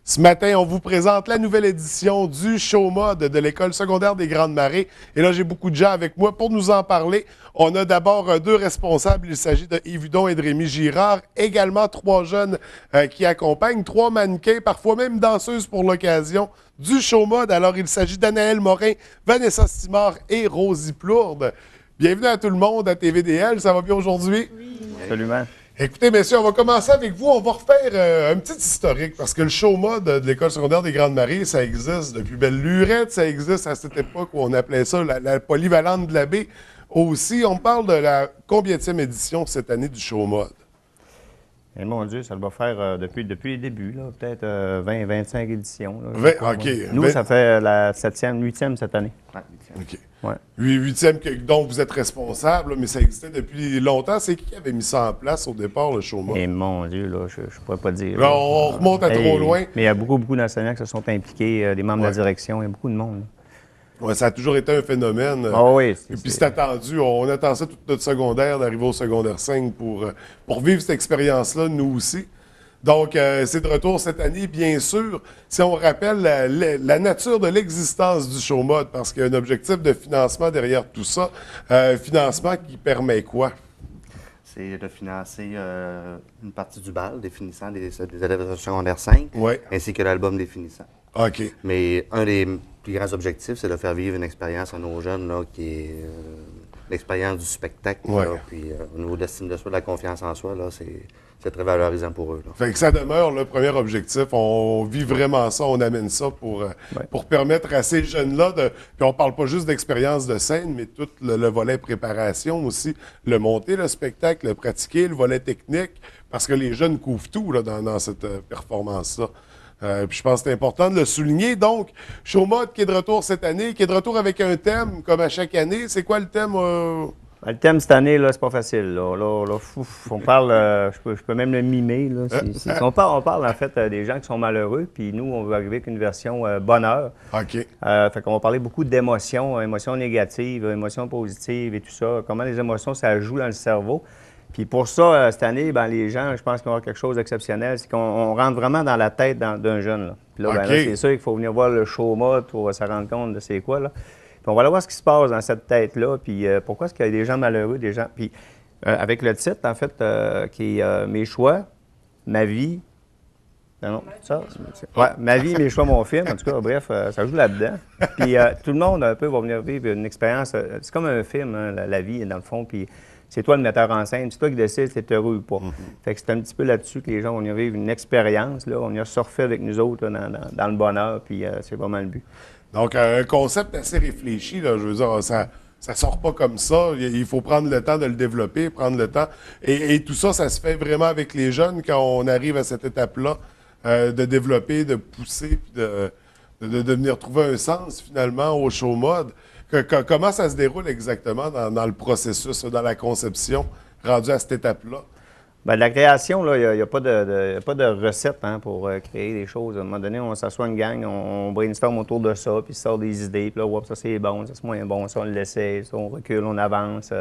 Ce matin, on vous présente la nouvelle édition du show mode de l'École secondaire des Grandes Marées. Et là, j'ai beaucoup de gens avec moi pour nous en parler. On a d'abord deux responsables. Il s'agit de Yves Hudon et de Rémi Girard. Également, trois jeunes qui accompagnent, trois mannequins, parfois même danseuses pour l'occasion du show mode. Alors, il s'agit d'Anaëlle Morin, Vanessa Simard et Rosie Plourde. Bienvenue à tout le monde à TVDL. Ça va bien aujourd'hui? Oui. Absolument. Écoutez, messieurs, on va commencer avec vous. On va refaire un petit historique parce que le show mode de l'École secondaire des Grandes Marées, ça existe depuis belle lurette. Ça existe à cette époque où on appelait ça la polyvalente de la baie. Aussi, on parle de la combienième édition cette année du show mode? Et mon Dieu, ça va faire depuis les débuts, peut-être 20-25 éditions. Là, OK. Nous, ça fait la 7e, 8e cette année. Ouais, 8e. OK. Ouais. 8e dont vous êtes responsable, mais ça existait depuis longtemps. C'est qui avait mis ça en place au départ, le show mode? Et mon Dieu, là, je ne pourrais pas dire. Là, on remonte à trop loin. Mais il y a beaucoup d'enseignants qui se sont impliqués, des membres de la direction, il y a beaucoup de monde. Ouais, ça a toujours été un phénomène. Oh oui, et puis c'est attendu. On attend ça toute notre secondaire, d'arriver au secondaire 5 pour vivre cette expérience-là, nous aussi. Donc, c'est de retour cette année, bien sûr. Si on rappelle la nature de l'existence du show mode, parce qu'il y a un objectif de financement derrière tout ça. Financement qui permet quoi? C'est de financer une partie du bal définissant des élèves de secondaire 5, ainsi que l'album définissant. OK. Mais un des plus grands objectifs, c'est de faire vivre une expérience à nos jeunes, là, qui est l'expérience du spectacle. Ouais. Là, puis au niveau de l'estime de soi, de la confiance en soi, là, c'est très valorisant pour eux. Là. Fait que ça demeure le premier objectif. On vit vraiment ça, on amène ça pour permettre à ces jeunes-là de... Puis on parle pas juste d'expérience de scène, mais tout le volet préparation aussi, le monter, le spectacle, le pratiquer, le volet technique, parce que les jeunes couvrent tout là, dans cette performance-là. Puis je pense que c'est important de le souligner. Donc, show mode qui est de retour cette année, qui est de retour avec un thème, comme à chaque année. C'est quoi le thème? Le thème cette année, là, c'est pas facile. Là, on parle, je peux même le mimer. Là. On parle en fait des gens qui sont malheureux, puis nous, on veut arriver avec une version bonheur. OK. Fait qu'on va parler beaucoup d'émotions, émotions négatives, émotions positives et tout ça. Comment les émotions, ça joue dans le cerveau. Puis pour ça, cette année, ben, les gens, je pense qu'ils vont avoir quelque chose d'exceptionnel. C'est qu'on rentre vraiment dans la tête d'un jeune. Là. Puis là, ben, là, c'est sûr qu'il faut venir voir le show mode pour se rendre compte de c'est quoi. Là. Puis on va aller voir ce qui se passe dans cette tête-là. Puis pourquoi est-ce qu'il y a des gens malheureux, des gens... Puis avec le titre, en fait, qui est Mes choix, ma vie... Non, ça, ma vie, mes choix, mon film. En tout cas, bref, ça joue là-dedans. Puis tout le monde, un peu, va venir vivre une expérience... c'est comme un film, hein, la vie, dans le fond. Puis c'est toi le metteur en scène, c'est toi qui décides si tu es heureux ou pas. Fait que c'est un petit peu là-dessus que les gens vont venir vivre une expérience. Là. On vient surfer avec nous autres là, dans le bonheur, puis c'est vraiment le but. Donc, un concept assez réfléchi, là, je veux dire, ça sort pas comme ça. Il faut prendre le temps de le développer, prendre le temps. Et tout ça, ça se fait vraiment avec les jeunes quand on arrive à cette étape-là, de développer, de pousser, puis de venir trouver un sens, finalement, au show mode. Comment ça se déroule exactement dans le processus, dans la conception, rendu à cette étape-là? Bien, la création, il n'y a pas de recette hein, pour créer des choses. À un moment donné, on s'assoit une gang, on brainstorm autour de ça, puis sort des idées, puis là, ça c'est bon, ça c'est moins bon, ça on l'essaie, ça on recule, on avance.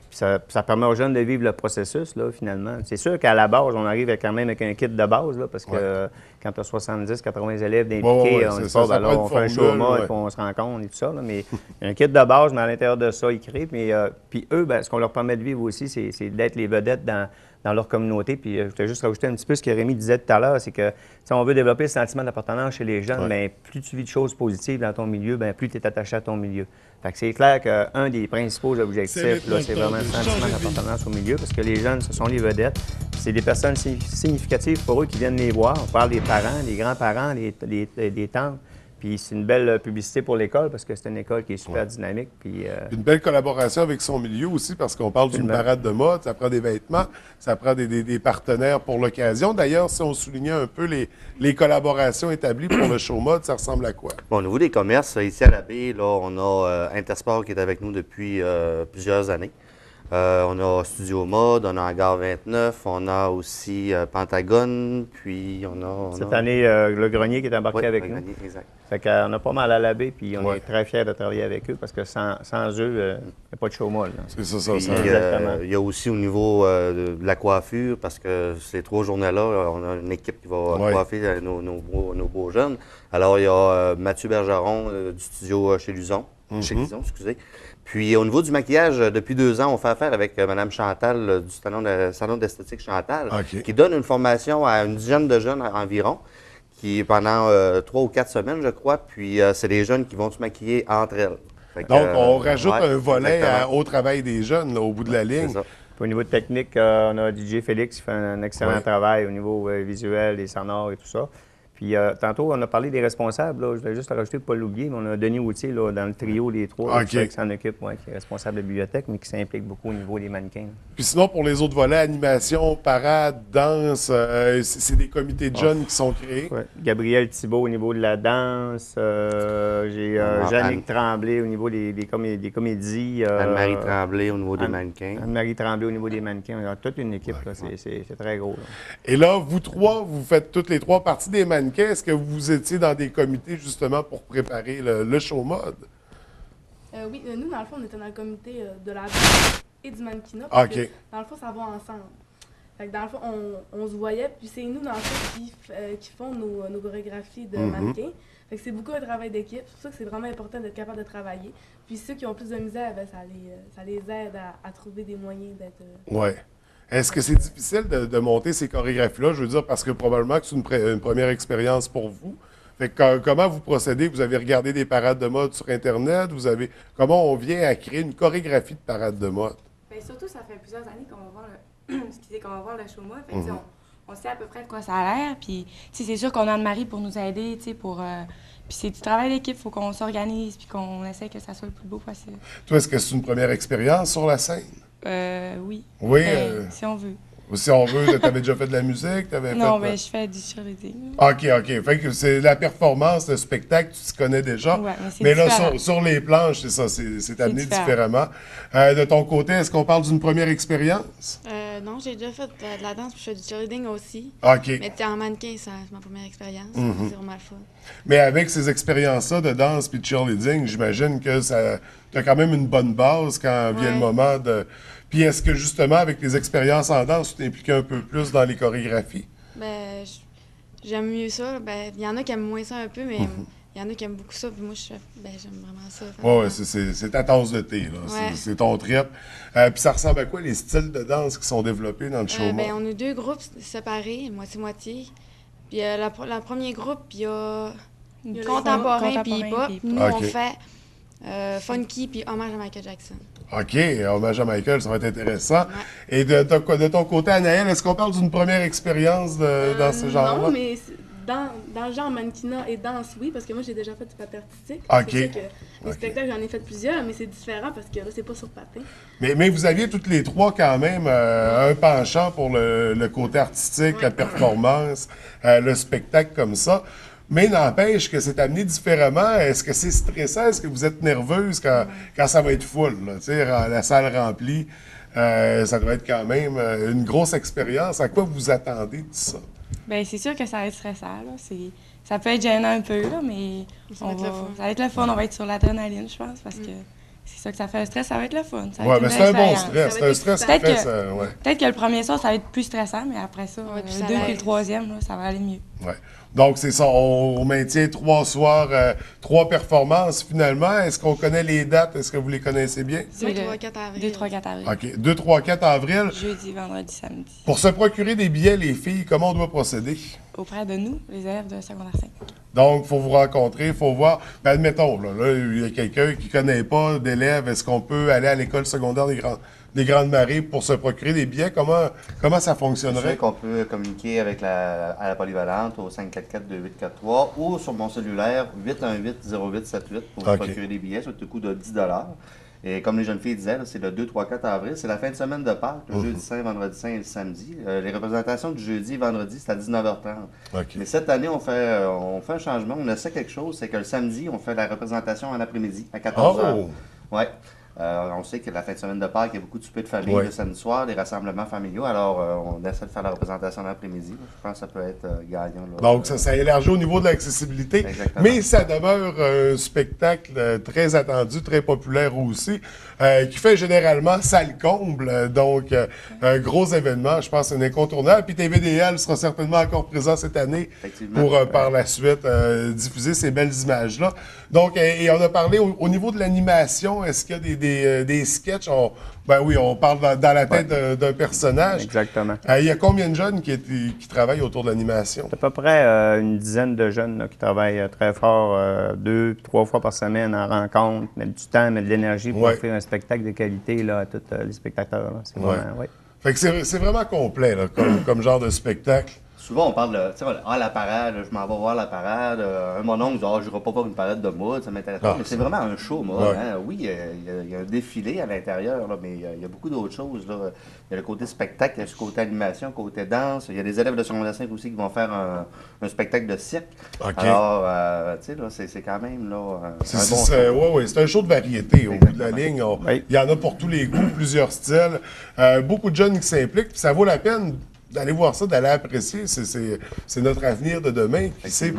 Puis ça permet aux jeunes de vivre le processus, là, finalement. C'est sûr qu'à la base, on arrive quand même avec un kit de base, là, parce que quand tu as 70-80 élèves d'impliqués, on fait un show mode, puis on se rencontre et tout ça. Là, mais un kit de base, mais à l'intérieur de ça, ils créent. Puis eux, ce qu'on leur permet de vivre aussi, c'est d'être les vedettes dans leur communauté. Puis je voulais juste rajouter un petit peu ce que Rémi disait tout à l'heure, c'est que si on veut développer le sentiment d'appartenance chez les jeunes, bien, plus tu vis de choses positives dans ton milieu, bien, plus tu es attaché à ton milieu. Fait que c'est clair qu'un des principaux objectifs, là, c'est vraiment le sentiment d'appartenance au milieu, parce que les jeunes, ce sont les vedettes. C'est des personnes significatives pour eux qui viennent les voir. On parle des parents, des grands-parents, des tantes. Puis c'est une belle publicité pour l'école parce que c'est une école qui est super dynamique. Puis, une belle collaboration avec son milieu aussi parce qu'on parle d'une parade de mode, ça prend des vêtements, ça prend des partenaires pour l'occasion. D'ailleurs, si on soulignait un peu les collaborations établies pour le show mode, ça ressemble à quoi? Bon, au niveau des commerces, ici à la baie, là, on a Intersport qui est avec nous depuis plusieurs années. On a Studio Mode, on a Hangar 29, on a aussi Pentagone, puis on a... Cette année, le Grenier qui est embarqué avec nous. Grenier, exact. Fait qu'on a pas mal à la baie, puis on est très fiers de travailler avec eux parce que sans eux, il n'y a pas de show molle. C'est ça. Exactement. Il y a aussi au niveau de la coiffure, parce que ces 3 journées-là, on a une équipe qui va coiffer nos beaux jeunes. Alors, il y a Mathieu Bergeron du studio chez Luzon, excusez. Puis, au niveau du maquillage, depuis 2 ans, on fait affaire avec Mme Chantal du salon d'esthétique Chantal, qui donne une formation à une dizaine de jeunes environ, qui pendant 3 ou 4 semaines, je crois. Puis, c'est les jeunes qui vont se maquiller entre elles. Donc, on rajoute un volet au travail des jeunes, là, au bout de la ligne. Puis, au niveau technique, on a DJ Félix qui fait un excellent travail au niveau visuel, des sonores et tout ça. Puis tantôt, on a parlé des responsables. Là. Je voulais juste rajouter pour ne pas l'oublier, mais on a Denis Routier là, dans le trio des 3 qui s'en occupe, qui est responsable de bibliothèque, mais qui s'implique beaucoup au niveau des mannequins. Puis sinon, pour les autres volets, animation, parade, danse, c'est des comités de jeunes qui sont créés. Gabriel Thibault au niveau de la danse, j'ai Jannick Tremblay au niveau des comédies. Anne-Marie Tremblay au niveau des mannequins. Anne-Marie Tremblay au niveau des mannequins. On a toute une équipe, c'est très gros. Là. Et là, vous 3, vous faites toutes les 3 parties des mannequins. Est-ce que vous étiez dans des comités justement pour préparer le show mode? Oui, nous, dans le fond, on était dans le comité de la danse et du mannequinat. Parce que, dans le fond, ça va ensemble. Fait que dans le fond, on se voyait, puis c'est nous, dans le fond, qui font nos chorégraphies de mannequins. Fait que c'est beaucoup un travail d'équipe. C'est pour ça que c'est vraiment important d'être capable de travailler. Puis ceux qui ont plus de misère, ben, ça les aide à trouver des moyens d'être... Oui. Est-ce que c'est difficile de monter ces chorégraphies-là? Je veux dire, parce que probablement que c'est une première expérience pour vous. Fait que, comment vous procédez? Vous avez regardé des parades de mode sur Internet? Comment on vient à créer une chorégraphie de parade de mode? Bien, surtout, ça fait plusieurs années qu'on va voir le show mode. Fait que, on sait à peu près de quoi ça a l'air. Puis, c'est sûr qu'on a Anne-Marie pour nous aider, pour... Puis c'est du travail d'équipe, il faut qu'on s'organise puis qu'on essaie que ça soit le plus beau possible. Toi, est-ce que c'est une première expérience sur la scène? Oui. Oui. Si on veut. Si on veut, tu avais déjà fait de la musique? Non, mais je fais du cheerleading. OK. Fait que c'est la performance, le spectacle, tu te connais déjà. Oui, mais là, sur les planches, c'est ça, c'est amené différemment. De ton côté, est-ce qu'on parle d'une première expérience? Non, j'ai déjà fait de la danse puis je fais du cheerleading aussi. OK. Mais en mannequin, c'est ma première expérience. C'est vraiment le fun. Mais avec ces expériences-là de danse puis de cheerleading, j'imagine que tu as quand même une bonne base quand vient le moment de... Puis est-ce que justement, avec tes expériences en danse, tu t'impliques un peu plus dans les chorégraphies? Ben, j'aime mieux ça. Ben, il y en a qui aiment moins ça un peu, mais il y en a qui aiment beaucoup ça. Puis moi, j'aime vraiment ça. Oui, c'est ta tasse de thé, là. Ouais. C'est ton trip. Puis ça ressemble à quoi, les styles de danse qui sont développés dans le show mode? Ben, on a 2 groupes séparés, moitié-moitié. Puis le premier groupe, il y a contemporain puis hip-hop. Nous, on fait funky puis hommage à Michael Jackson. OK, hommage à Michael, ça va être intéressant. Ouais. Et de ton côté, Anaëlle, est-ce qu'on parle d'une première expérience dans ce genre-là? Non, mais dans le genre mannequinat et danse, oui, parce que moi, j'ai déjà fait du patin artistique. OK. C'est sûr que les spectacles, j'en ai fait plusieurs, mais c'est différent parce que là, c'est pas sur patin. Mais vous aviez toutes les 3 quand même un penchant pour le côté artistique, la performance, le spectacle comme ça. Mais n'empêche que c'est amené différemment. Est-ce que c'est stressant? Est-ce que vous êtes nerveuse quand ça va être full? Là? Tu sais, la salle remplie, ça doit être quand même une grosse expérience. À quoi vous attendez de ça? Bien, c'est sûr que ça va être stressant. Là. Ça peut être gênant un peu, là, mais ça va être le fun. On va être sur l'adrénaline, je pense, parce que c'est ça que ça fait un stress. Ça va être le fun. Oui, mais c'est un bon stress. C'est un stress qui fait ça. Peut-être que le premier soir, ça va être plus stressant, mais après ça, le 2 et le 3e, là, ça va aller mieux. Ouais. Donc, c'est ça, on maintient 3 soirs, 3 performances finalement. Est-ce qu'on connaît les dates? Est-ce que vous les connaissez bien? 2, 3, 4 avril. 2, 3, 4 avril. OK. 2, 3, 4 avril. Jeudi, vendredi, samedi. Pour se procurer des billets, les filles, comment on doit procéder? Auprès de nous, les élèves de secondaire 5. Donc, il faut vous rencontrer, il faut voir. Ben, admettons, là, il y a quelqu'un qui ne connaît pas d'élèves. Est-ce qu'on peut aller à l'école secondaire des Grandes Marées pour se procurer des billets? Comment ça fonctionnerait? C'est sûr qu'on peut communiquer à la polyvalente au 544-2843 ou sur mon cellulaire 818-0878 pour vous procurer des billets sur le coût de 10 $. Et comme les jeunes filles disaient, c'est le 2, 3, 4 avril. C'est la fin de semaine de Pâques, le jeudi saint, vendredi saint et le samedi. Les représentations du jeudi et vendredi, c'est à 19h30. Mais cette année, on fait un changement. On essaie quelque chose, c'est que le samedi, on fait la représentation en après-midi à 14h. Ouais. On sait que la fin de semaine de Pâques, il y a beaucoup de soupers de famille le samedi soir, des rassemblements familiaux. Alors, on essaie de faire la représentation l'après-midi. Je pense que ça peut être gagnant. Là, donc, ça élargit au niveau de l'accessibilité. Mais ça demeure un spectacle très attendu, très populaire aussi, qui fait généralement salle comble. Donc, un gros événement, je pense, un incontournable. Puis TVDL sera certainement encore présent cette année pour, par la suite, diffuser ces belles images-là. Donc, et on a parlé au niveau de l'animation, est-ce qu'il y a des sketchs? Ben oui, on parle dans la tête d'un personnage. Exactement. Il y a combien de jeunes qui travaillent autour de l'animation? À peu près une dizaine de jeunes là, qui travaillent très fort, 2-3 fois par semaine en rencontre, mettent du temps, mettent de l'énergie pour offrir un spectacle de qualité là, à tous les spectateurs. C'est vraiment, Fait que c'est vraiment complet là, comme genre de spectacle. Souvent, on parle de, tu sais, la parade, je m'en vais voir la parade. Mon oncle dit, je n'irai pas voir une parade de mode, ça m'intéresse pas. Mais c'est vraiment un show, moi. Hein? Oui, il y a un défilé à l'intérieur, là, mais il y a beaucoup d'autres choses. Là. Il y a le côté spectacle, il y a le côté animation, le côté danse. Il y a des élèves de secondaire 5 aussi qui vont faire un spectacle de cirque. Alors, tu sais, là, c'est quand même là, un bon c'est un show de variété au bout de la ligne. Il y en a pour tous les goûts, plusieurs styles. Beaucoup de jeunes qui s'impliquent, puis ça vaut la peine d'aller voir ça, d'aller apprécier. C'est notre avenir de demain. Qui sait,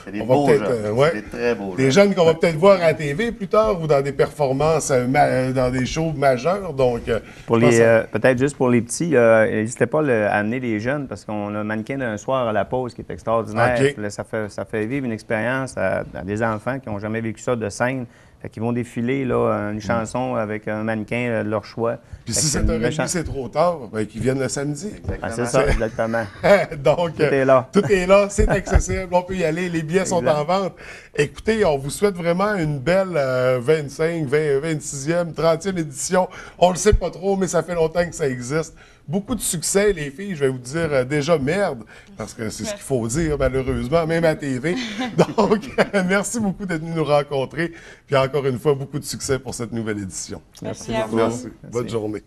c'est des beaux jeunes. C'est des très beaux des jeunes qu'on va peut-être voir à la TV plus tard ou dans des performances, dans des shows majeurs. Donc, peut-être juste pour les petits, n'hésitez pas à amener les jeunes parce qu'on a un mannequin d'un soir à la pause qui est extraordinaire. Là, ça fait vivre une expérience à des enfants qui n'ont jamais vécu ça de scène. Fait qu'ils vont défiler là, une chanson avec un mannequin de leur choix. Puis si 7h30, c'est trop tard, ben, qu'ils viennent le samedi. C'est ça, exactement. Donc, tout est là. Tout est là, c'est accessible, on peut y aller, les billets sont en vente. Écoutez, on vous souhaite vraiment une belle 25, 26e, 30e édition. On le sait pas trop, mais ça fait longtemps que ça existe. Beaucoup de succès, les filles, je vais vous dire déjà merde, parce que c'est ce qu'il faut dire, malheureusement, même à TV. Donc, merci beaucoup d'être venu nous rencontrer. Puis encore une fois, beaucoup de succès pour cette nouvelle édition. Merci à vous. Merci. Bonne journée.